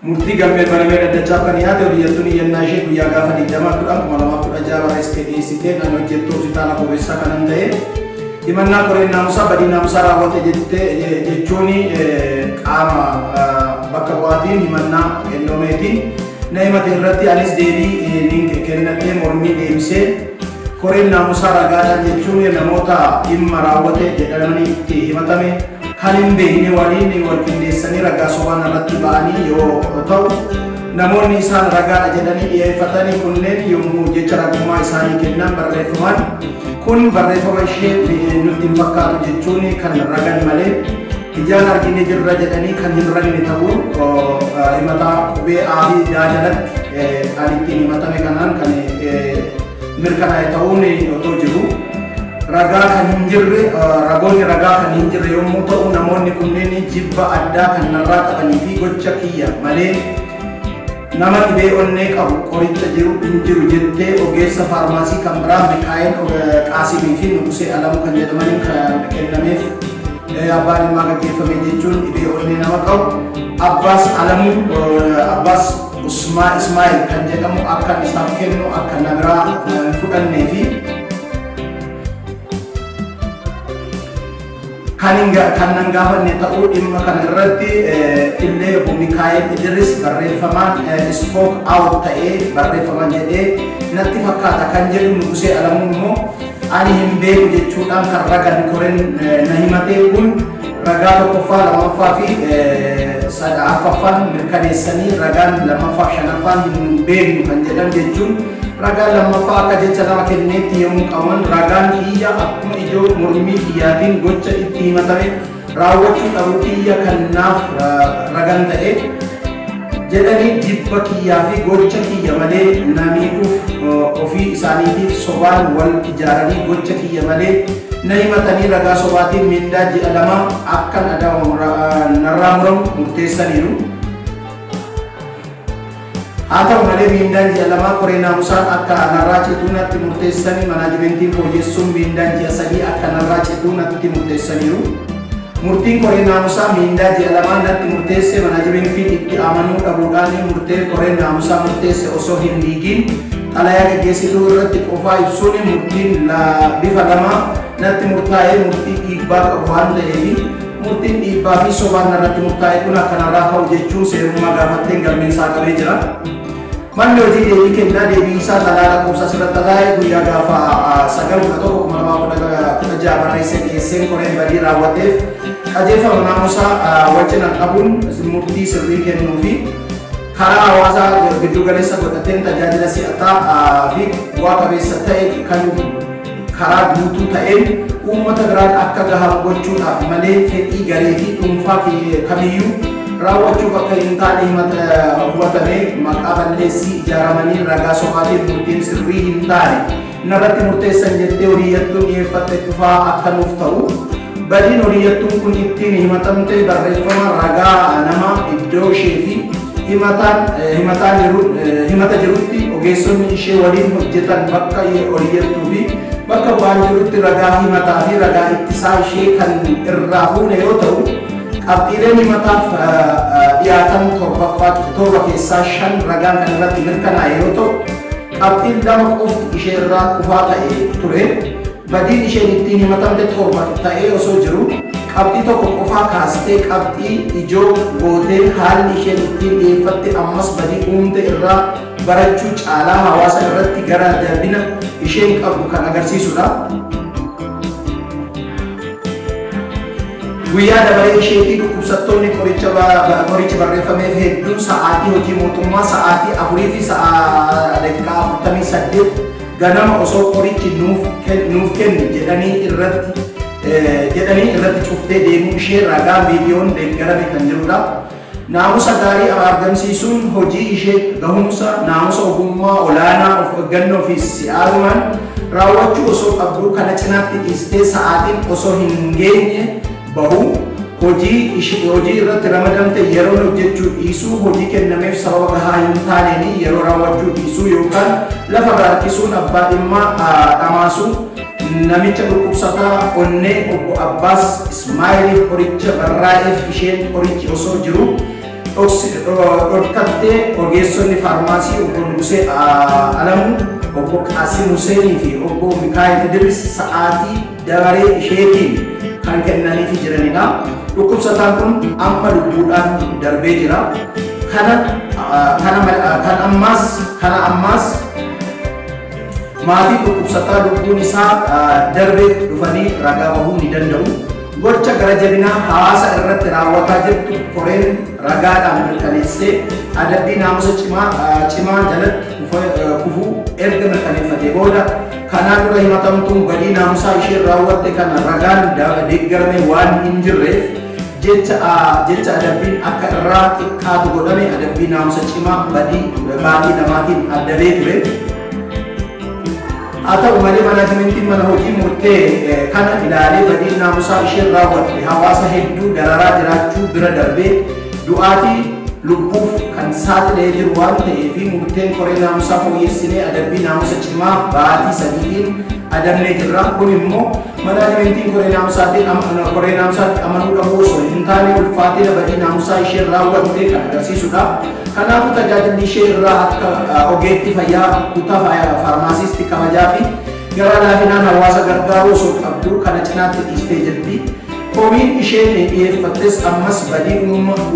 murtii galmee baramee daddachaa kan dhiyaate hojjettuun iyyannaa ishee guyyaa gaafa 20/2016 barreessitee dhiyeessitee kan hojjettuu hospitaala Bobeessaa kanan ta'e himannaa koreen naamusaa badii naamusaa raawwate jechuun qaama bakka bu'aatiin himannaa kennameetiin na himate irratti anis deebii kennatee mormii deebisee koreen naamusaa ragaadhaan jechuun namoota dhimma raawwate jedhamanii itti himatame kan hin beekne waliin wal qindeessanii ragaa sobaan irratti ba'anii yoo ta'u namoonni isaan ragaadha jedhanii dhiyeeffatanii kunneen yommuu jecha ragummaa isaanii kennan barreeffaman kun barreeffama ishee nutti hin fakkaatu jechuun kan ragan malee ijaan argine jirra jedhanii kan hin ragne ta'uu himataa qubee aabii jalatti kan ittiin himatame kanaan kan mirkanaa'e ta'uun otoo jiru ragaa kan hin jirre ragoonni ragaa kan hin jirre yommuu ta'u namoonni kunneen jibba addaa kan narraa qabanii fi gocha kiyya malee nama dhibee onnee qabu qoricha jiru hin jiru jettee ogeessa faarmaasii kan biraa Mikaa'el Qaasimii fi Nugusee Alamuu kan jedhamaniin kan kennameef abbaan dhimmaa gaggeeffame jechuun dhibee onnee nama qabu Abbaas Ismaa'il kan jedhamu akka isaaf kennu akka nabiraa fudhannee fi kan nan gaafanne ta'uu dhimma kana irratti illee obbo Mikaa'el Idris barreeffamaan spoke out ta'ee barreeffaman jedhee natti fakkaata kan jedhu Nugusee Alamuu immoo ani hin beeku jechuudhaan kan ragan koreen na himatee kun ragaa tokkoffaa lammaffaa fi sadaffaan mirkaneessanii ragaan lammaffaa shanaffaan hin beeknu kan jedhan jechuun ragaan lammaffaa akka jecha nama kenneetti yommuu qaban ragaan kiyya akkuma ijoo mormii kiyyaatiin gocha itti himatame raawwachuu dhabu kiyya kan naaf ragan ta'e jedhanii jibba kiyyaa fi gocha kiyya malee namiidhuuf ofii isaaniitiif sobaan wal ijaaranii gocha kiyya malee na himatanii ragaa sobaatiin mindaa ji'a lama akka narraa muramu murteessaniiru. haa ta'u malee mindaan ji'a lama koree naamusaan akka narraa cituu natti murteessanii manaajimentiin fooyyessuun mindaan ji'a 3 akka narraa cituu natti murteessaniiru. murtiin koree naamusaa mindaa ji'a lamaa natti murteesse manaajimentiin itti amanuu dhabuudhaan murtee koree naamusaa murteesse osoo hin diigin xalayaa gaggeessituu irratti qofaa ibsuun murtiin bifa lama natti murtaa'ee murtii dhiibbaa qabu waan ta'eef murtiin dhiibbaa fi sobaan irratti murtaa'e kun akkanarraa ka'u jechuun seerummaa gaafatteen galmeensaa qabee jira. Manni hojii deebii kennaa deebii isaa xalayaa lakkoofsa asirratti taa'ee guyyaa gaafa 9/11/2016 barreessee dhiyeesseen koreen badii raawwateef qajeelfama naamusaa wajjin qabuun murtii sirrii kennuu fi karaa hawaasaa giddu galeessa godhateen tajaajila si'ataa fi bu'aa qabeessa ta'e kan karaa guutuu ta'een uummata biraan akka gahamu gochuudhaaf malee fedhii garee fi dhuunfaa kamiyyuu raawwachuuf akka hin taane hubatamee maqaa balleessii ijaaramanii ragaa sobaatiin murtiin sirrii hin taane narratti murteessan jettee horiyyattuun dhiyeeffatte dhufaa akka nuuf ta'u badiin horiyyattuun kun ittiin himatamte barreeffama ragaa nama iddoo ishee fi himata jirutti ogeessonni ishee waliin hojjetan bakka horiyyattuu fi bakka bu'aan jirutti ragaa himataa fi ragaa ittisaa ishee kan irraa fuune yoo ta'u qabxiileen himataaf dhiyaatan torba keessaa 5 ragaan kan irratti mirkanaa'e yoo ta'u qabxiin 2 qofti ishee irraa kufaa ta'e ture badiin isheen ittiin himatamte 7 ta'ee osoo jiru qabxii tokko qofaa kaastee qabxii ijoo gootee haalli isheen ittiin dhiyeeffatte ammas badii uumte irraa barachuu caalaa hawaasa irratti gara darbina isheen qabdu kan agarsiisudha. guyyaa dabalee isheetii dhukkubsattoonni qorichi barreeffameef hedduun sa'aatii hojii mootummaa sa'aatii 4 fi daqiiqaa 48 ganama osoo qorichi nuuf kenni jedhanii irratti cuftee deemuu ishee ragaa viidiyoon deeggarame kan jirudha. Naamusa gaarii argamsiisuun hojii ishee gahumsa naamusa ogummaa olaanaa of eeggannoo fi si'aarumaan raawwachuu osoo qabdu kana cinaatti dhiistee sa'aatiin osoo hin geenye bahu hojii irratti ramadamte yeroo hojjechuu dhiisuu hojii kennameef sababa gahaa hin taaneen yeroo raawwachuu dhiisuu yookaan lafa harkisuun abbaa dhimmaa dhamaasuu namicha dhukkubsataa onnee obbo Abbaas Ismaa'iliif qoricha barraa'eef isheen qorichi osoo jiru dhorkattee ogeessonni faarmaasii obbo Nugusee Alamuu, obbo Qaasim Huseenii fi obbo Mikaayil Idris sa'aatii dabaree isheetiin kan kennaniifi jiranidha. Dhukkubsataan kun amma lubbuudhaan darbee jira. Kana ammaas maatii dhukkubsataa lubbuun isaa darbee dhufanii ragaa bahuu ni danda'u. Gocha gara jabinaa hawaasa irratti raawwataa jirtu koreen ragaadhaan mirkaneessee adabbii naamusa cimaa jalatti kufuu erga mirkaneeffatee booda kanaan dura himatamtuun badii naamusaa isheen raawwatte kana ragaan deeggarame waan hin jirreef jecha adabbiin akka irraa xiqqaatu godhame adabbii naamusa cimaa badii namaatiin adabee ture. Haa ta'u malee manaajimentiin mana hojii murtee kana ilaalee badii naamusaa isheen raawwatte hawaasa hedduu dararaa jiraachuu bira darbee du'aatii lubbuuf kan saaxilee jiru waan ta'eef murteen koree naamusaa fooyyessinee adabbii naamusa cimaa baatii 3tiin adabnee jirra. Kun immoo manaajimentiin koree naamusaatti amanuu dhabuu osoo hin taane ulfaatina badii naamusaa isheen raawwatte kan agarsiisudha. Kanaafuu tajaajilli ishee irraa akka ogeettii fayyaa kutaa faarmaasiistii kabajaa fi gara laafinaan hawaasa gargaaruu osoo qabdu kana cinaatti dhiistee jirti. Komiin isheen dhiyeeffattes ammas badii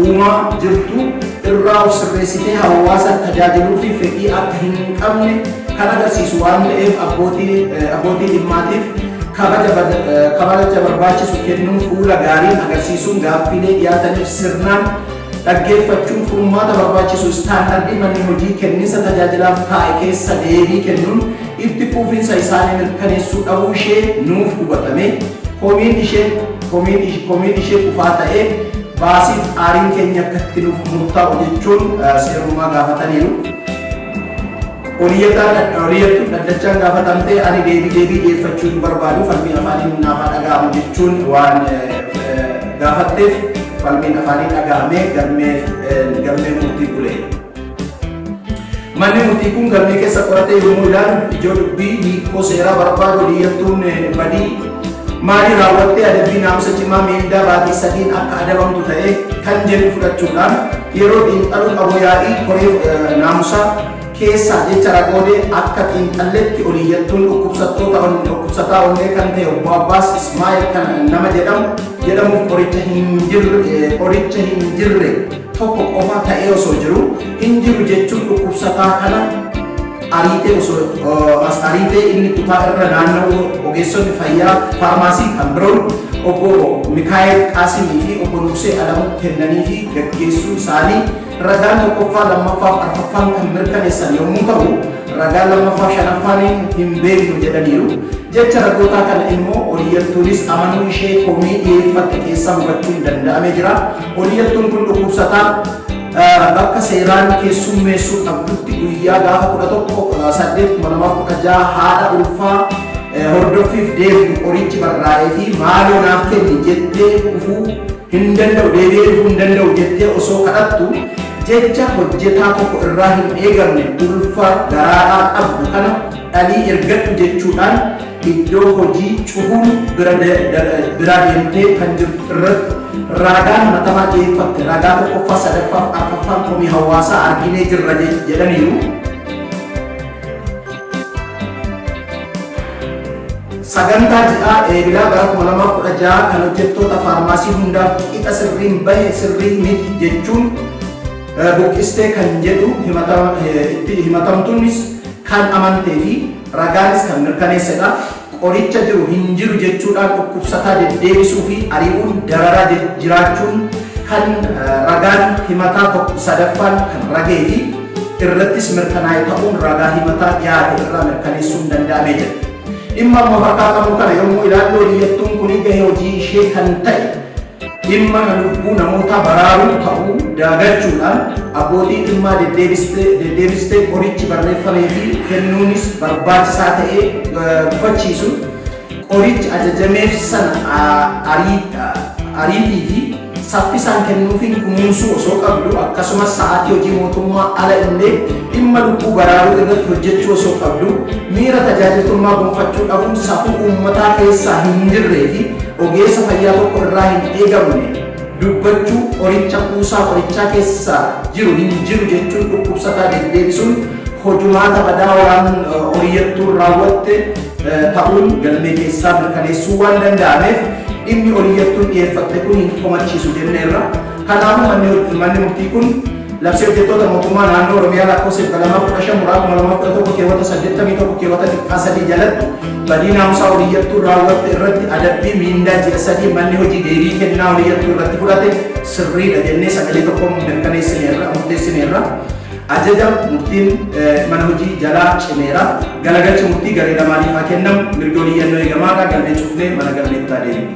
uumaa jirtu irraa of sirreessitee hawaasa tajaajiluu fi fedhii akka hin qabne kan agarsiisu waan ta'eef abbootii dhimmaatiif kabaja barbaachisu kennuun fuula gaariin agarsiisuun gaaffiilee dhiyaataniif sirnaan dhaggeeffachuun furmaata barbaachisu istaandardii manni hojii kenniinsa tajaajilaaf taa'e keessa deebii kennuun itti quufinsa isaanii mirkaneessuu dhabuu ishee nuuf hubatame. Komiin ishee kufaa ta'ee baasiif aariin keenya akka itti nuuf murtaa'u jechuun seerummaa gaafataniiru. Oliyyattuun dhaddachaan gaafatamtee ani deebii dhiyeeffachuu hin barbaadu falmiin afaanii naaf dhaga'amu jechuun waan gaafatteef falmiin afaanii dhaga'amee galmee murtii bulee. Manni murtii kun galmee keessa qoratee yommuu ilaalu ijoo dubbii hiikoo seeraa barbaadu oliyyattuun badii maalii raawwattee adabbii naamusa cimaa miidhaa baatii 3 akka adabamtu ta'e kan jedhu fudhachuudhaan yeroo xiinxaluu qabu yaa'ii koree naamusaa keessaa jecha ragoodee akka xiinxalletti oliyyattuun dhukkubsataa onnee kan ta'e obbo Abbaas Ismaa'eel kan nama jedhamuuf qoricha hin jirre tokko qofa ta'ee osoo jiru hin jiru jechuun dhukkubsataa kana ariitee inni kutaa irra naanna'u ogeessonni fayyaa faarmaasii kan biroon obbo Mikaayil Qaasimii fi obbo Nugusee Alamuu kennanii fi gaggeessuu isaanii ragaan tokkoffaa lammaffaa arfaffaan kan mirkaneessan yommuu ta'u ragaan lammaffaa shanaffaan hin beeknu jedhaniiru. Jecha ragootaa kana immoo oliyyattuunis amanuu ishee komii dhiyeeffatte keessaa hubachuun danda'amee jira. Oliyyattuun kun dhukkubsataa bakka seeraan keessummeessuu qabdutti guyyaa gaafa 11/8/2016 haadha ulfaa hordoffiif deebi'u qorichi barraa'ee fi maaloo naaf kenni jettee dhufuu hin danda'u deebi'ee dhufuu hin danda'u jettee osoo kadhattu jecha hojjetaa tokko irraa hin eegamne ulfa garaadhaa qabdu kana dhalii ergadhu jechuudhaan iddoo hojii cufuun bira deemtee kan jirtu irratti ragaan matamaa dhiyeeffatte ragaa tokkoffaa sadaffaa arfaffaan komii hawaasaa arginee jirra jedhaniiru. Sagantaa ji'aa eebilaa bara 2016 kan hojjettoota faarmaasii hundaaf qixa sirriin bahe sirrii miti jechuun buqqistee kan jedhu himatamtuunis kan amantee fi ragaanis kan mirkaneessedha. Qoricha jiru hin jiru jechuudhaan dhukkubsataa deddeebisuu fi ari'uun dararaa jiraachuun kan ragaan himataa sadaffaan kan ragee fi irrattis mirkanaa'e ta'uun ragaa himataa dhiyaate irraa mirkaneessuun danda'amee jira. Dhimma amma harkaa qabu kana yommuu ilaallu oliyyattuun kun gahee hojii ishee kan ta'e dhimma lubbuu namoota baraaruu ta'uu dagachuudhaan abbootii dhimmaa deddeebistee qorichi barreeffamee fi kennuunis barbaachisaa ta'ee gufachiisuun qorichi ajajameef sana ariitii fi saffisaan kennuufiin kunuunsuu osoo qabdu akkasumas sa'aatii hojii mootummaa ala illee dhimma lubbuu baraaruu irratti hojjechuu osoo qabdu miira tajaajiltummaa gonfachuu dhabuun safuu uummataa keessaa hin jirree fi ogeessa fayyaa tokko irraa hin eegamne dubbachuu qoricha kuusaa qorichaa keessa jiru hin jiru jechuun dhukkubsataa deddeebisuun hojumaata badaa waan horiyyattuu raawwatte ta'uun galmee keessaa mirkaneessuu waan danda'ameef dhimmi horiyyattuun dhiyeeffatte kun hin komachiisu jenneerra. Kanaafuu manni murtii kun labsii hojjettoota mootummaa naannoo Oromiyaa lakkoofsa 2015 keewwata 81 keewwata 3 jalatti badii naamusaa horiyyattuu raawwatte irratti adabbii miindaa ji'a 3 manni hojii deebii kennaa horiyyattuu irratti fudhate sirriidha jennee sagalee tokkoon murteessineerra. Ajaja murtiin mana hojii jalaa cimeera. Galagalcha murtii garee lamaaniif haa kennamu. Mirga oliyyannoo eegamaadha. Galmee cufnee mana galmeettaa deemna.